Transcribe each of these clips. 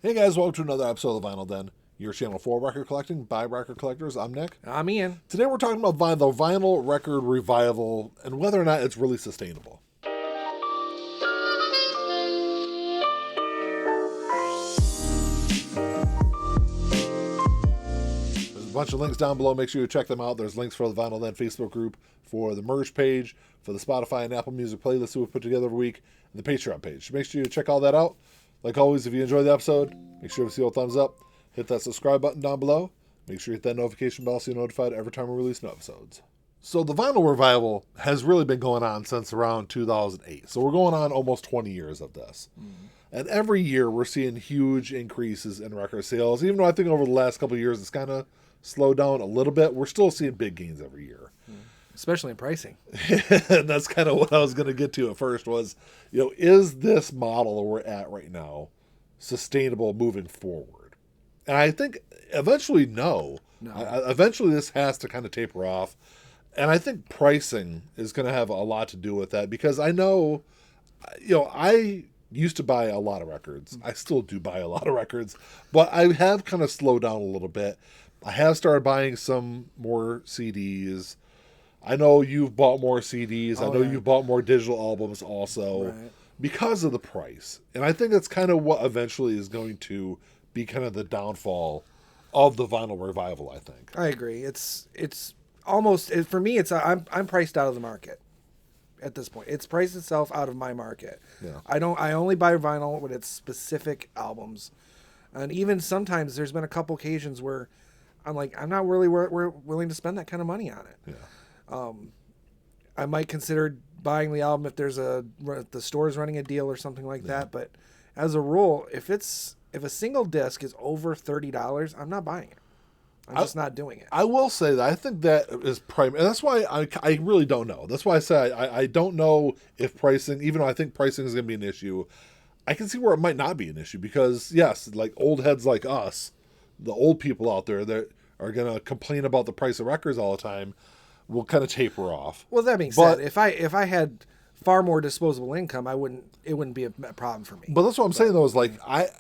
Hey guys, welcome to another episode of the Vinyl Den, your channel for record collecting by record collectors. I'm Nick. I'm Ian. Today we're talking about the vinyl record revival and whether or not it's really sustainable. There's a bunch of links down below. Make sure you check them out. There's links for the Vinyl Den Facebook group, for the merch page, for the Spotify and Apple Music playlists that we put together every week, and the Patreon page. Make sure you check all that out. Like always, if you enjoyed the episode, make sure to see a thumbs up. Hit that subscribe button down below. Make sure you hit that notification bell so you're notified every time we release new episodes. So the vinyl revival has really been going on since around 2008. So we're going on almost 20 years of this. And every year we're seeing huge increases in record sales. Even though I think over the last couple of years it's kind of slowed down a little bit, we're still seeing big gains every year. Especially in pricing. And that's kind of what I was going to get to at first was, is this model that we're at right now sustainable moving forward? And I think eventually no. Eventually this has to kind of taper off. And I think pricing is going to have a lot to do with that because I know, I used to buy a lot of records. I still do buy a lot of records, but I have kind of slowed down a little bit. I have started buying some more CDs. I know you've bought more CDs. I know you've bought more digital albums also because of the price. And I think that's kind of what eventually is going to be kind of the downfall of the vinyl revival, I think. I agree. It's almost, for me, I'm priced out of the market at this point. It's priced itself out of my market. Yeah. I only buy vinyl when it's specific albums. And even sometimes there's been a couple occasions where I'm like, I'm not really willing to spend that kind of money on it. Yeah. I might consider buying the album if the store's running a deal or something like that. But as a rule, if a single disc is over $30, I'm not buying it. I'm just not doing it. I will say that I think that is prime, and that's why I really don't know. That's why I say I don't know if pricing, even though I think pricing is going to be an issue, I can see where it might not be an issue because yes, like old heads like us, the old people out there that are going to complain about the price of records all the time, will kind of taper off. Well, that being said, if I had far more disposable income, it wouldn't be a problem for me. But that's what I'm saying though is like I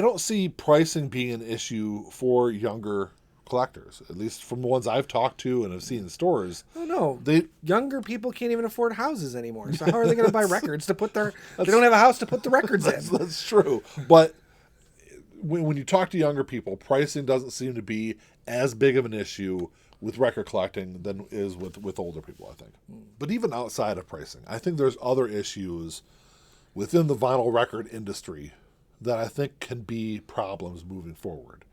don't see pricing being an issue for younger collectors, at least from the ones I've talked to and have seen in stores. Oh no, younger people can't even afford houses anymore. So how are they going to buy records to put their? They don't have a house to put the records in. That's true, but when you talk to younger people, pricing doesn't seem to be as big of an issue with record collecting than is with older people, I think. But even outside of pricing, I think there's other issues within the vinyl record industry that I think can be problems moving forward.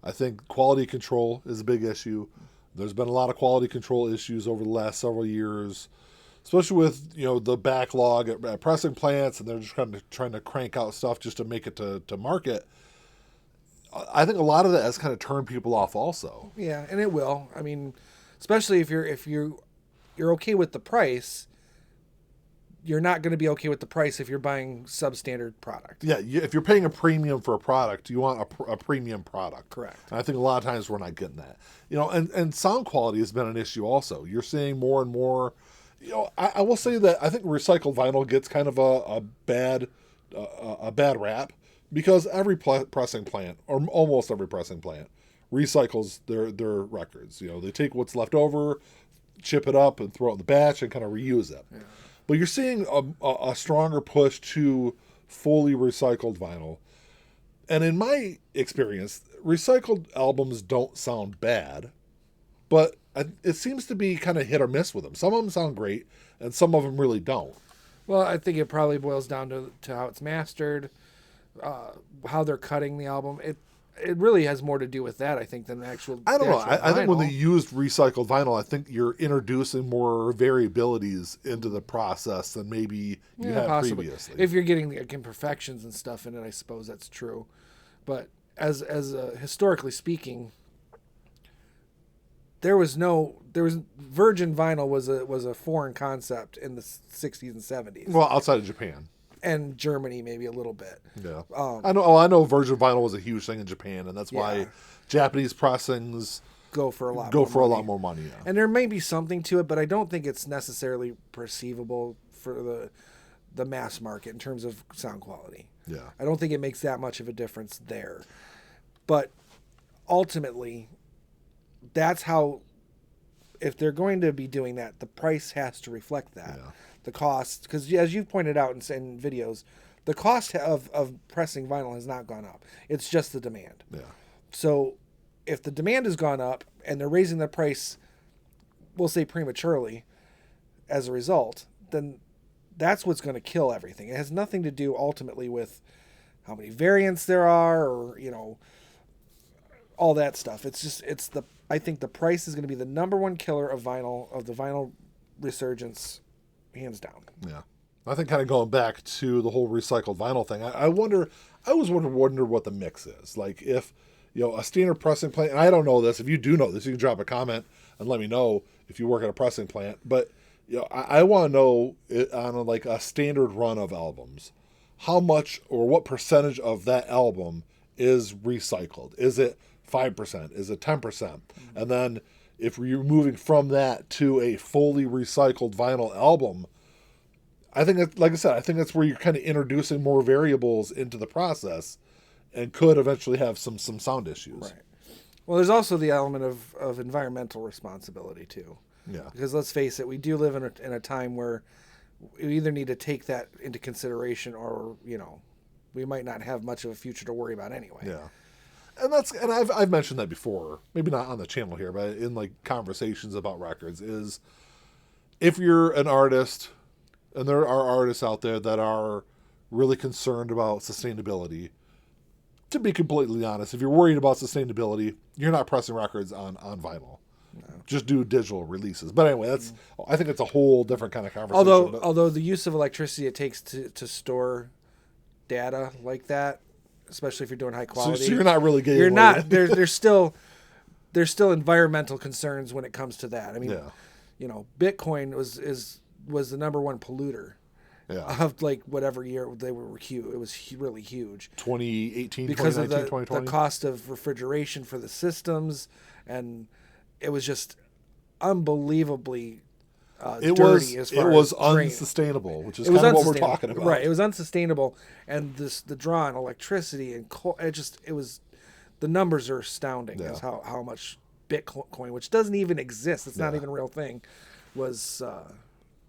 I think quality control is a big issue. There's been a lot of quality control issues over the last several years, especially with the backlog at pressing plants, and they're just trying to crank out stuff just to make it to market. I think a lot of that has kind of turned people off also. Yeah, and it will. I mean, especially if you're okay with the price, you're not going to be okay with the price if you're buying substandard product. Yeah, if you're paying a premium for a product, you want a premium product. Correct. And I think a lot of times we're not getting that. And sound quality has been an issue also. You're seeing more and more. I will say that I think recycled vinyl gets kind of a bad rap. Because every pressing plant, or almost every pressing plant, recycles their records. They take what's left over, chip it up, and throw it in the batch and kind of reuse it. Yeah. But you're seeing a stronger push to fully recycled vinyl. And in my experience, recycled albums don't sound bad, but it seems to be kind of hit or miss with them. Some of them sound great, and some of them really don't. Well, I think it probably boils down to how it's mastered. How they're cutting the album. It really has more to do with that, I think, than the actual. I don't know. I think when they used recycled vinyl, I think you're introducing more variabilities into the process than maybe you had possibly. Previously. If you're getting the imperfections and stuff in it, I suppose that's true. But as historically speaking, virgin vinyl was a foreign concept in the 60s and 70s. Well, outside of Japan. And Germany maybe a little bit. Yeah, I know. Virgin vinyl was a huge thing in Japan, and that's why Japanese pressings go for a lot more money. Yeah. And there may be something to it, but I don't think it's necessarily perceivable for the mass market in terms of sound quality. Yeah. I don't think it makes that much of a difference there. But ultimately, that's how, if they're going to be doing that, the price has to reflect that. Yeah. The cost, because as you've pointed out in videos, the cost of pressing vinyl has not gone up. It's just the demand. Yeah. So if the demand has gone up and they're raising the price, we'll say prematurely, as a result, then that's what's going to kill everything. It has nothing to do ultimately with how many variants there are, or all that stuff. I think the price is going to be the number one killer of the vinyl resurgence, hands down. Yeah. I think kind of going back to the whole recycled vinyl thing, I always wonder what the mix is. Like if, a standard pressing plant, and I don't know this, if you do know this, you can drop a comment and let me know if you work at a pressing plant. But, I want to know on a standard run of albums, how much or what percentage of that album is recycled? Is it 5%? Is it 10%? Mm-hmm. And then if you're moving from that to a fully recycled vinyl album, I think that, like I said, I think that's where you're kind of introducing more variables into the process and could eventually have some sound issues. Right. Well, there's also the element of environmental responsibility too. Yeah. Because let's face it, we do live in a time where we either need to take that into consideration or, we might not have much of a future to worry about anyway. Yeah. And I've mentioned that before, maybe not on the channel here, but in conversations about records, is if you're an artist, and there are artists out there that are really concerned about sustainability, to be completely honest, if you're worried about sustainability, you're not pressing records on vinyl. No. Just do digital releases. But anyway, I think it's a whole different kind of conversation. Although the use of electricity it takes to store data like that, especially if you're doing high quality, so you're not really getting. You're not. There's still environmental concerns when it comes to that. I mean, Bitcoin was the number one polluter. Yeah. Of whatever year they were huge. It was really huge. 2018, because 2019, of 2020. The cost of refrigeration for the systems, and it was just unbelievably dirty. It was unsustainable, which is kind of what we're talking about. Right. It was unsustainable, and the draw on electricity and coal. The numbers are astounding. As how much Bitcoin, which doesn't even exist, it's not even a real thing, was.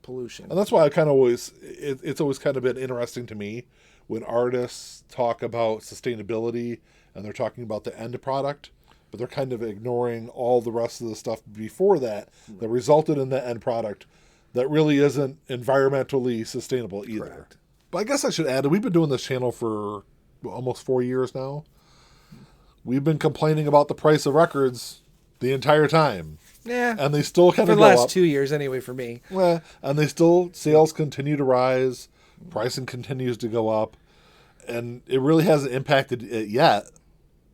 Pollution. And that's why I kind of it's always kind of been interesting to me when artists talk about sustainability and they're talking about the end product, but they're kind of ignoring all the rest of the stuff before that resulted in the end product that really isn't environmentally sustainable either. Correct. But I guess I should add that we've been doing this channel for almost 4 years now. We've been complaining about the price of records the entire time. Yeah. And they still kind of go up. For the up. last 2 years anyway for me. Yeah. And sales continue to rise. Pricing continues to go up. And it really hasn't impacted it yet.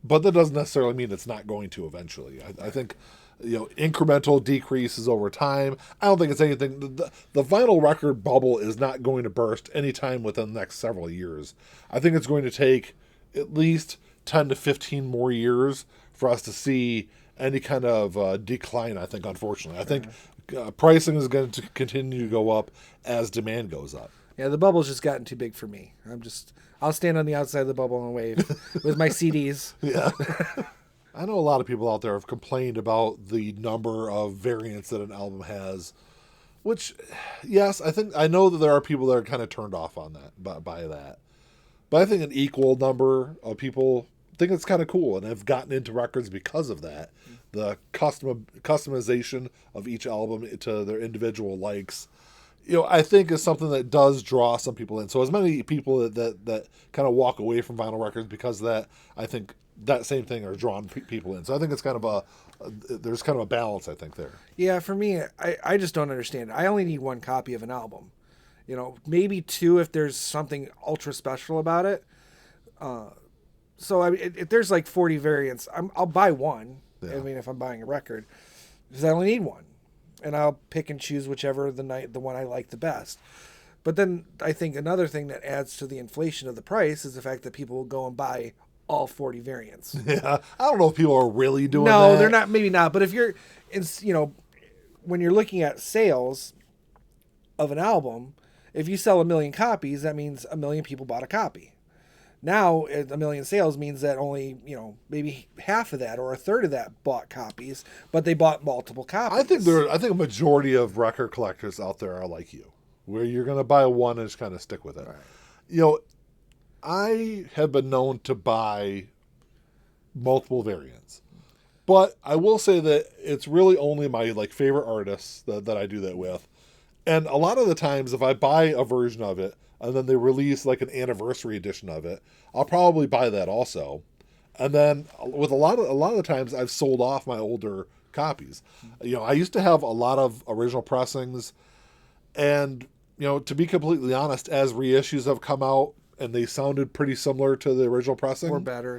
But that doesn't necessarily mean it's not going to eventually. I think, incremental decreases over time. I don't think it's anything. The vinyl record bubble is not going to burst anytime within the next several years. I think it's going to take at least 10 to 15 more years for us to see any kind of decline, I think, unfortunately. I think pricing is going to continue to go up as demand goes up. Yeah, the bubble's just gotten too big for me. I'll stand on the outside of the bubble and wave with my CDs. Yeah. I know a lot of people out there have complained about the number of variants that an album has, which, yes, I know that there are people that are kind of turned off on that, by that. But I think an equal number of people think it's kind of cool and have gotten into records because of that. The customization of each album to their individual likes, I think is something that does draw some people in. So as many people that kind of walk away from vinyl records because of that, I think that same thing are drawing people in. So I think it's kind of there's kind of a balance, I think, there. Yeah, for me, I just don't understand. I only need one copy of an album. Maybe two if there's something ultra special about it. So if there's 40 variants, I'll buy one. Yeah. I mean, if I'm buying a record, because I only need one, and I'll pick and choose whichever the one I like the best. But then I think another thing that adds to the inflation of the price is the fact that people will go and buy all 40 variants. Yeah, I don't know if people are really doing that. No, they're not. Maybe not. But if you're, when you're looking at sales of an album, if you sell 1 million copies, that means 1 million people bought a copy. Now, a million sales means that only, maybe half of that or a third of that bought copies, but they bought multiple copies. I think a majority of record collectors out there are like you, where you're going to buy one and just kind of stick with it. Right. I have been known to buy multiple variants, but I will say that it's really only my favorite artists that I do that with. And a lot of the times, if I buy a version of it, and then they release an anniversary edition of it, I'll probably buy that also. And then with a lot of the times, I've sold off my older copies. I used to have a lot of original pressings, and to be completely honest, as reissues have come out and they sounded pretty similar to the original pressing, or better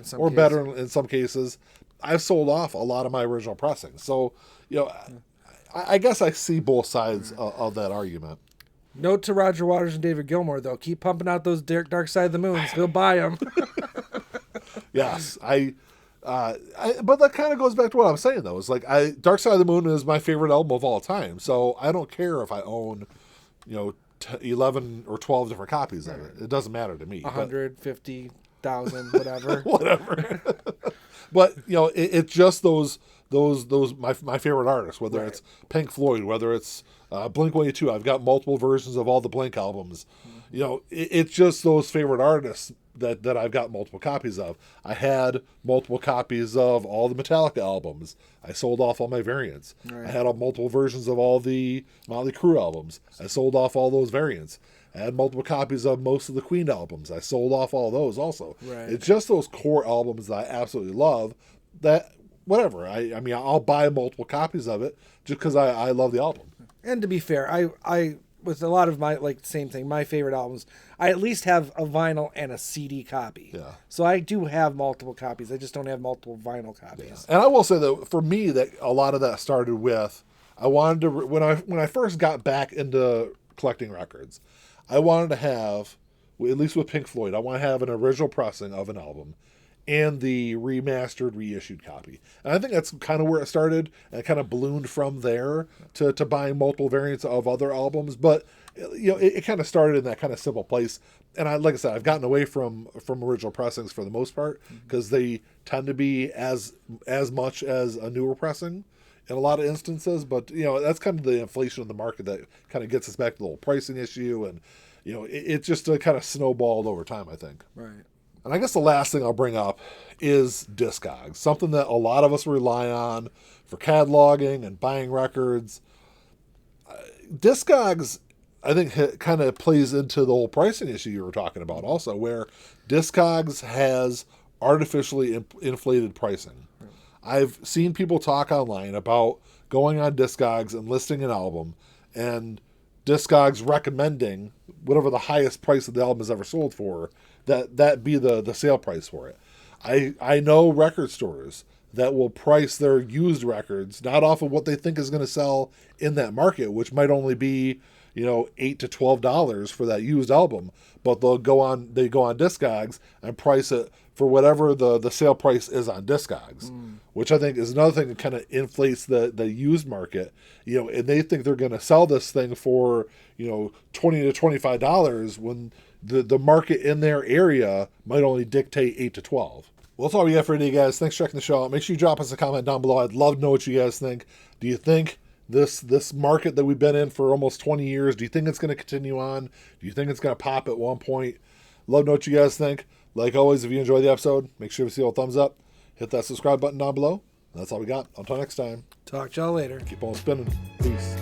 in some cases, I've sold off a lot of my original pressings. So I guess I see both sides of that argument. Note to Roger Waters and David Gilmour, though. Keep pumping out those Dark Side of the Moons. He'll buy them. Yes. But that kind of goes back to what I'm saying, though. It's Dark Side of the Moon is my favorite album of all time. So I don't care if I own, 11 or 12 different copies of it. It doesn't matter to me. 150,000, whatever. Whatever. But, it's just those my favorite artists, whether it's Pink Floyd, whether it's Blink-182. I've got multiple versions of all the Blink albums. It's just those favorite artists that I've got multiple copies of. I had multiple copies of all the Metallica albums. I sold off all my variants. Right. I had multiple versions of all the Motley Crue albums. I sold off all those variants. I had multiple copies of most of the Queen albums. I sold off all those also. Right. It's just those core albums that I absolutely love that, whatever. I mean, I'll buy multiple copies of it just because I love the album. And to be fair, I with a lot of my, same thing, my favorite albums, I at least have a vinyl and a CD copy. Yeah. So I do have multiple copies. I just don't have multiple vinyl copies. Yeah. And I will say that for me, that a lot of that started with, I wanted to, when I first got back into collecting records, I wanted to have, at least with Pink Floyd, I want to have an original pressing of an album and the remastered, reissued copy. And I think that's kind of where it started, and it kind of ballooned from there to buying multiple variants of other albums. But, it kind of started in that kind of simple place. And like I said, I've gotten away from original pressings for the most part, because they tend to be as much as a newer pressing in a lot of instances. But, that's kind of the inflation of the market that kind of gets us back to the whole pricing issue. And, it just kind of snowballed over time, I think. Right. And I guess the last thing I'll bring up is Discogs, something that a lot of us rely on for cataloging and buying records. Discogs, I think, kind of plays into the whole pricing issue you were talking about also, where Discogs has artificially inflated pricing. I've seen people talk online about going on Discogs and listing an album, and Discogs recommending whatever the highest price of the album is ever sold for, that be the sale price for it. I know record stores that will price their used records not off of what they think is going to sell in that market, which might only be $8 to $12 for that used album, but they go on Discogs and price it for whatever the sale price is on Discogs, which I think is another thing that kind of inflates the used market. And they think they're going to sell this thing for $20 to $25 when the market in their area might only dictate 8 to 12. Well, that's all we got for today, guys. Thanks for checking the show out. Make sure you drop us a comment down below. I'd love to know what you guys think. Do you think this market that we've been in for almost 20 years, do you think it's going to continue on? Do you think it's going to pop at one point? Love to know what you guys think. Like always, if you enjoyed the episode, make sure to see a thumbs up. Hit that subscribe button down below. That's all we got. Until next time. Talk to y'all later. Keep on spinning. Peace.